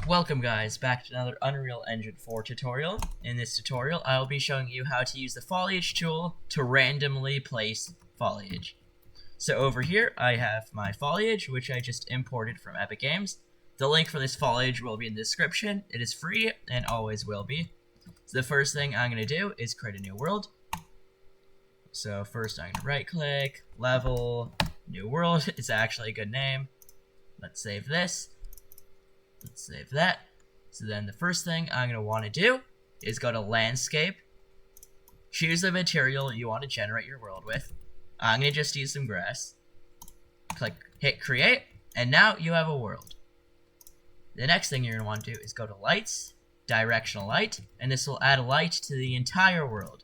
Welcome guys, back to another Unreal Engine 4 tutorial. In this tutorial, I will be showing you how to use the Foliage tool to randomly place foliage. So over here, I have my foliage, which I just imported from Epic Games. The link for this foliage will be in the description. It is free and always will be. So the first thing I'm going to do is create a new world. So first I'm going to right click, level, new world. It's actually a good name. Let's save this. Let's save that. So then the first thing I'm going to want to do is go to landscape. Choose the material you want to generate your world with. I'm going to just use some grass. Hit create, and now you have a world. The next thing you're going to want to do is go to lights, directional light, and this will add light to the entire world.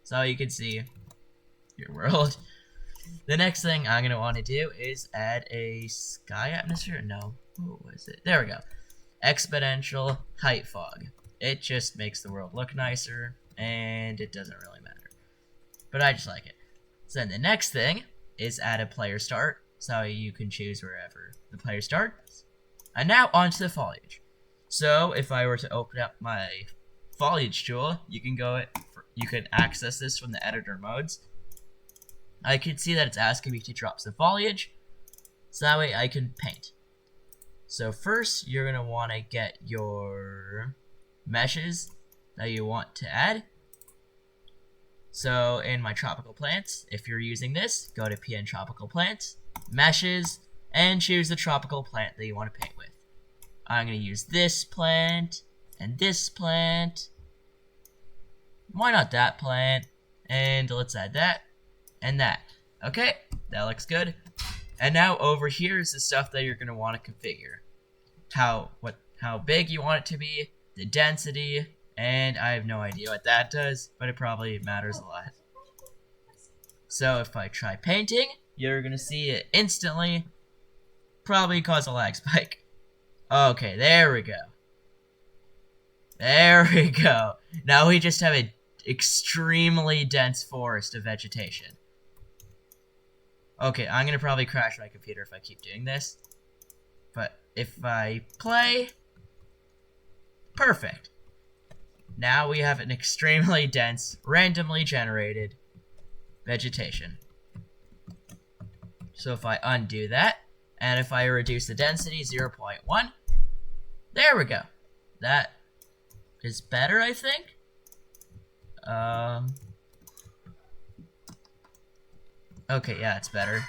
So you can see your world. The next thing I'm going to want to do is add a sky atmosphere. No, what was it? There we go. Exponential height fog. It just makes the world look nicer, and it doesn't really matter. But I just like it. So then the next thing is add a player start, so you can choose wherever the player starts. And now onto the foliage. So if I were to open up my foliage tool, you can access this from the editor modes. I can see that it's asking me to drop some foliage, so that way I can paint. So first, you're going to want to get your meshes that you want to add. So in my tropical plants, if you're using this, go to PN tropical plants, meshes, and choose the tropical plant that you want to paint with. I'm going to use this plant, and this plant. Why not that plant? And let's add that, and that. Okay, that looks good. And now over here is the stuff that you're going to want to configure. How big you want it to be, the density, and I have no idea what that does, but it probably matters a lot. So if I try painting, you're going to see it instantly probably cause a lag spike. Okay, there we go. There we go. Now we just have an extremely dense forest of vegetation. Okay, I'm going to probably crash my computer if I keep doing this. But if I play, perfect. Now we have an extremely dense, randomly generated vegetation. So if I undo that, and if I reduce the density 0.1, there we go. That is better, I think. Okay, yeah, it's better.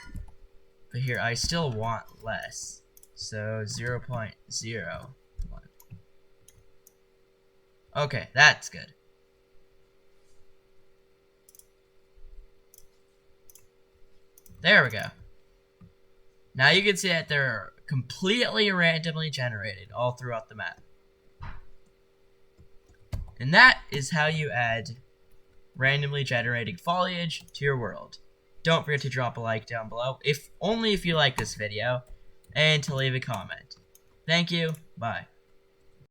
But here, I still want less. So 0.01. Okay, that's good. There we go. Now you can see that they're completely randomly generated all throughout the map. And that is how you add randomly generating foliage to your world. Don't forget to drop a like down below, only if you like this video, and to leave a comment. Thank you, bye.